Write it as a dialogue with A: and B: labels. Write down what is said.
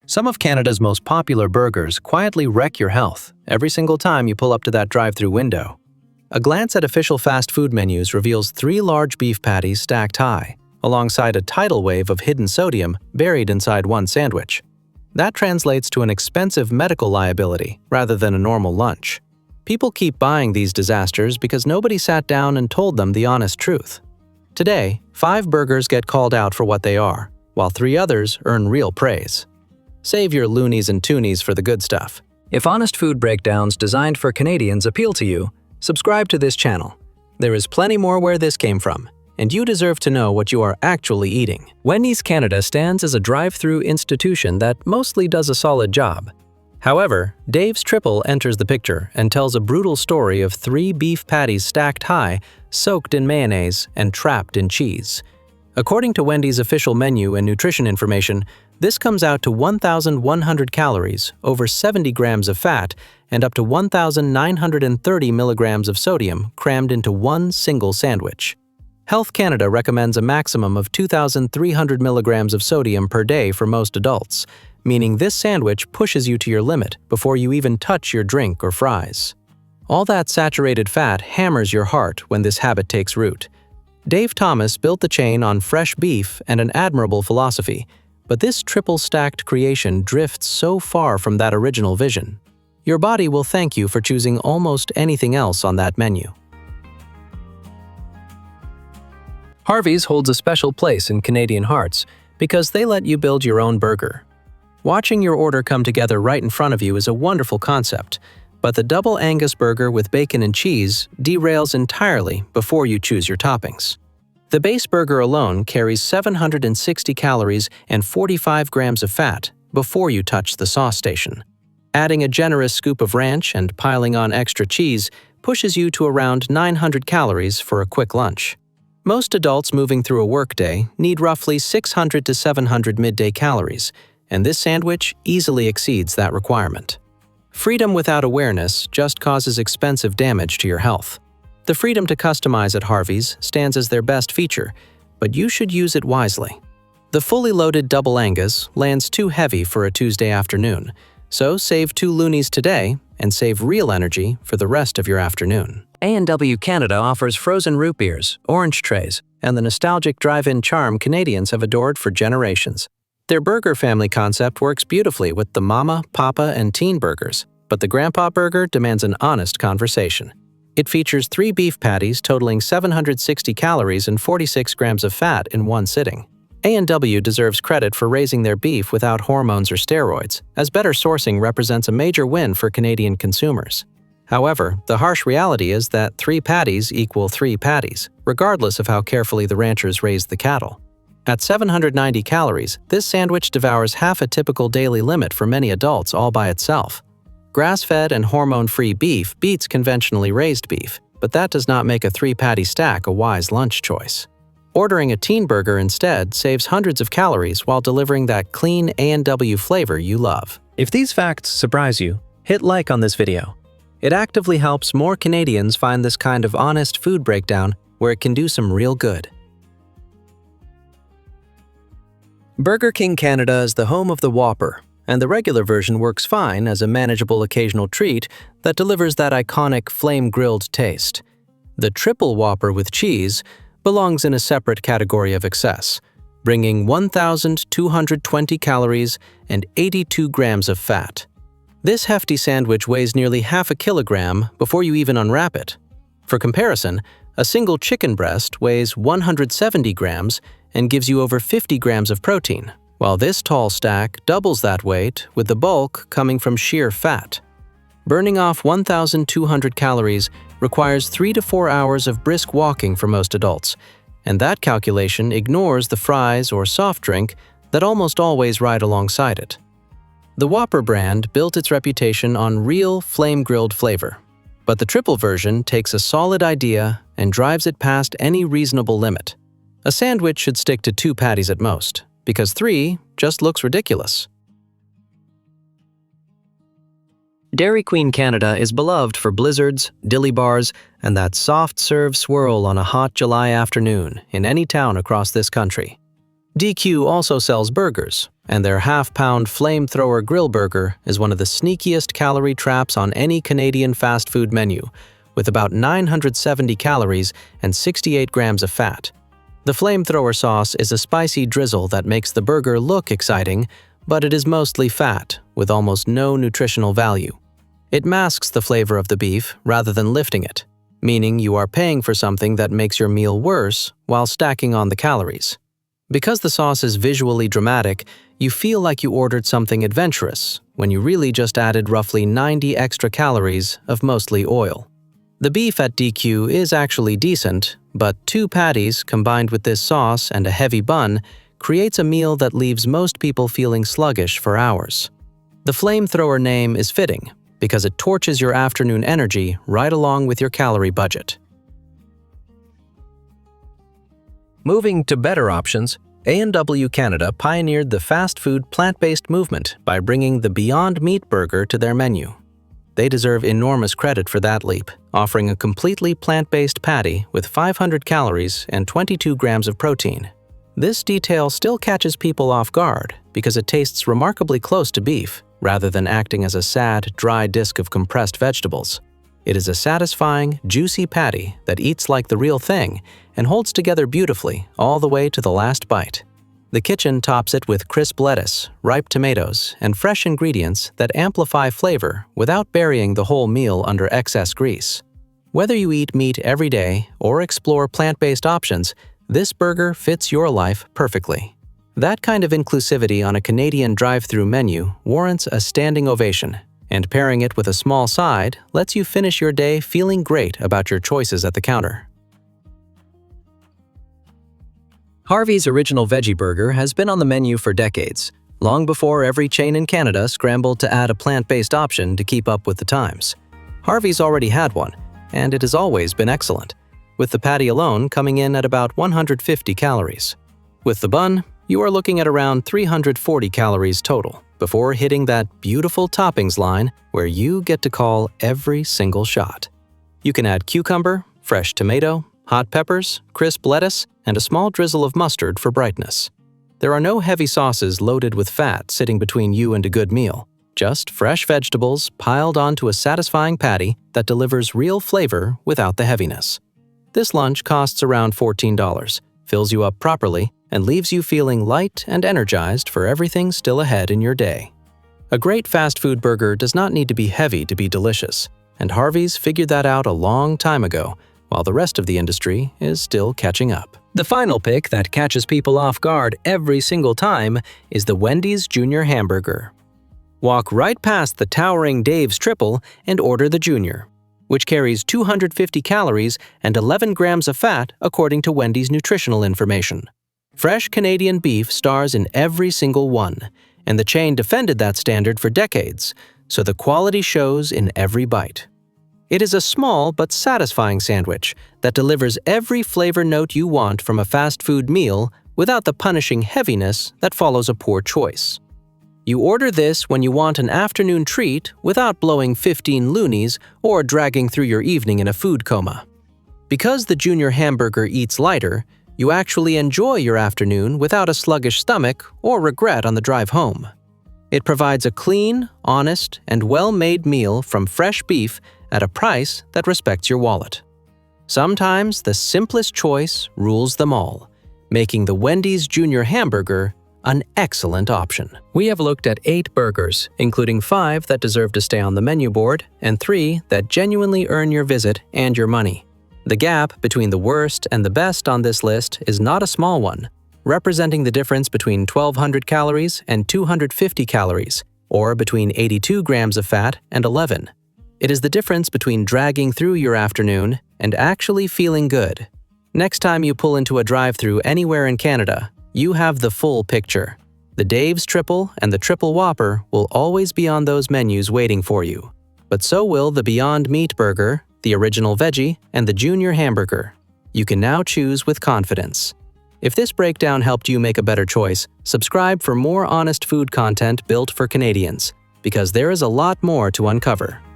A: Some of Canada's most popular burgers quietly wreck your health every single time you pull up to that drive-thru window. A glance at official fast food menus reveals 3 large beef patties stacked high, alongside a tidal wave of hidden sodium buried inside one sandwich. That translates to an expensive medical liability rather than a normal lunch. People keep buying these disasters because nobody sat down and told them the honest truth. Today, 5 burgers get called out for what they are, while 3 others earn real praise. Save your loonies and toonies for the good stuff. If honest food breakdowns designed for Canadians appeal to you, subscribe to this channel. There is plenty more where this came from, and you deserve to know what you are actually eating. Wendy's Canada stands as a drive-thru institution that mostly does a solid job. However, Dave's Triple enters the picture and tells a brutal story of 3 beef patties stacked high, soaked in mayonnaise, and trapped in cheese. According to Wendy's official menu and nutrition information, this comes out to 1,100 calories, over 70 grams of fat, and up to 1,930 milligrams of sodium crammed into one single sandwich. Health Canada recommends a maximum of 2,300 milligrams of sodium per day for most adults, meaning this sandwich pushes you to your limit before you even touch your drink or fries. All that saturated fat hammers your heart when this habit takes root. Dave Thomas built the chain on fresh beef and an admirable philosophy, but this triple-stacked creation drifts so far from that original vision. Your body will thank you for choosing almost anything else on that menu. Harvey's holds a special place in Canadian hearts because they let you build your own burger. Watching your order come together right in front of you is a wonderful concept, but the double Angus burger with bacon and cheese derails entirely before you choose your toppings. The base burger alone carries 760 calories and 45 grams of fat before you touch the sauce station. Adding a generous scoop of ranch and piling on extra cheese pushes you to around 900 calories for a quick lunch. Most adults moving through a workday need roughly 600 to 700 midday calories, and this sandwich easily exceeds that requirement. Freedom without awareness just causes expensive damage to your health. The freedom to customize at Harvey's stands as their best feature, but you should use it wisely. The fully loaded double Angus lands too heavy for a Tuesday afternoon, so save 2 loonies today and save real energy for the rest of your afternoon. A&W Canada offers frozen root beers, orange trays, and the nostalgic drive-in charm Canadians have adored for generations. Their burger family concept works beautifully with the Mama, Papa, and Teen burgers, but the Grandpa burger demands an honest conversation. It features 3 beef patties totaling 760 calories and 46 grams of fat in one sitting. A&W deserves credit for raising their beef without hormones or steroids, as better sourcing represents a major win for Canadian consumers. However, the harsh reality is that 3 patties equal 3 patties, regardless of how carefully the ranchers raised the cattle. At 790 calories, this sandwich devours half a typical daily limit for many adults all by itself. Grass-fed and hormone-free beef beats conventionally raised beef, but that does not make a 3-patty stack a wise lunch choice. Ordering a teen burger instead saves hundreds of calories while delivering that clean A&W flavor you love. If these facts surprise you, hit like on this video. It actively helps more Canadians find this kind of honest food breakdown where it can do some real good. Burger King Canada is the home of the Whopper, and the regular version works fine as a manageable occasional treat that delivers that iconic flame-grilled taste. The triple Whopper with cheese belongs in a separate category of excess, bringing 1,220 calories and 82 grams of fat. This hefty sandwich weighs nearly half a kilogram before you even unwrap it. For comparison, a single chicken breast weighs 170 grams and gives you over 50 grams of protein, while this tall stack doubles that weight with the bulk coming from sheer fat. Burning off 1,200 calories requires 3 to 4 hours of brisk walking for most adults, and that calculation ignores the fries or soft drink that almost always ride alongside it. The Whopper brand built its reputation on real flame-grilled flavor, but the triple version takes a solid idea and drives it past any reasonable limit. A sandwich should stick to 2 patties at most, because 3 just looks ridiculous. Dairy Queen Canada is beloved for blizzards, dilly bars, and that soft-serve swirl on a hot July afternoon in any town across this country. DQ also sells burgers, And their half-pound FlameThrower GrillBurger is one of the sneakiest calorie traps on any Canadian fast food menu, with about 970 calories and 68 grams of fat. The FlameThrower sauce is a spicy drizzle that makes the burger look exciting, but it is mostly fat, with almost no nutritional value. It masks the flavor of the beef rather than lifting it, meaning you are paying for something that makes your meal worse while stacking on the calories. Because the sauce is visually dramatic, you feel like you ordered something adventurous when you really just added roughly 90 extra calories of mostly oil. The beef at DQ is actually decent, but 2 patties combined with this sauce and a heavy bun creates a meal that leaves most people feeling sluggish for hours. The FlameThrower name is fitting because it torches your afternoon energy right along with your calorie budget. Moving to better options, A&W Canada pioneered the fast food plant-based movement by bringing the Beyond Meat burger to their menu. They deserve enormous credit for that leap, offering a completely plant-based patty with 500 calories and 22 grams of protein. This detail still catches people off guard because it tastes remarkably close to beef, rather than acting as a sad, dry disk of compressed vegetables. It is a satisfying, juicy patty that eats like the real thing and holds together beautifully all the way to the last bite. The kitchen tops it with crisp lettuce, ripe tomatoes, and fresh ingredients that amplify flavor without burying the whole meal under excess grease. Whether you eat meat every day or explore plant-based options, this burger fits your life perfectly. That kind of inclusivity on a Canadian drive-thru menu warrants a standing ovation, and pairing it with a small side lets you finish your day feeling great about your choices at the counter. Harvey's original Veggie burger has been on the menu for decades, long before every chain in Canada scrambled to add a plant-based option to keep up with the times. Harvey's already had one, and it has always been excellent, with the patty alone coming in at about 150 calories. With the bun, you are looking at around 340 calories total, before hitting that beautiful toppings line where you get to call every single shot. You can add cucumber, fresh tomato, hot peppers, crisp lettuce, and a small drizzle of mustard for brightness. There are no heavy sauces loaded with fat sitting between you and a good meal, just fresh vegetables piled onto a satisfying patty that delivers real flavor without the heaviness. This lunch costs around $14, fills you up properly, and leaves you feeling light and energized for everything still ahead in your day. A great fast food burger does not need to be heavy to be delicious, and Harvey's figured that out a long time ago, while the rest of the industry is still catching up. The final pick that catches people off guard every single time is the Wendy's Junior Hamburger. Walk right past the towering Dave's Triple and order the Junior, which carries 250 calories and 11 grams of fat according to Wendy's nutritional information. Fresh Canadian beef stars in every single one, and the chain defended that standard for decades, so the quality shows in every bite. It is a small but satisfying sandwich that delivers every flavor note you want from a fast food meal without the punishing heaviness that follows a poor choice. You order this when you want an afternoon treat without blowing 15 loonies or dragging through your evening in a food coma. Because the Junior Hamburger eats lighter, you actually enjoy your afternoon without a sluggish stomach or regret on the drive home. It provides a clean, honest, and well-made meal from fresh beef at a price that respects your wallet. Sometimes the simplest choice rules them all, making the Wendy's Junior Hamburger an excellent option. We have looked at 8 burgers, including 5 that deserve to stay on the menu board and 3 that genuinely earn your visit and your money. The gap between the worst and the best on this list is not a small one, representing the difference between 1,200 calories and 250 calories, or between 82 grams of fat and 11. It is the difference between dragging through your afternoon and actually feeling good. Next time you pull into a drive-thru anywhere in Canada, you have the full picture. The Dave's Triple and the Triple Whopper will always be on those menus waiting for you. But so will the Beyond Meat Burger, the original Veggie, and the Junior Hamburger. You can now choose with confidence. If this breakdown helped you make a better choice, subscribe for more honest food content built for Canadians, because there is a lot more to uncover.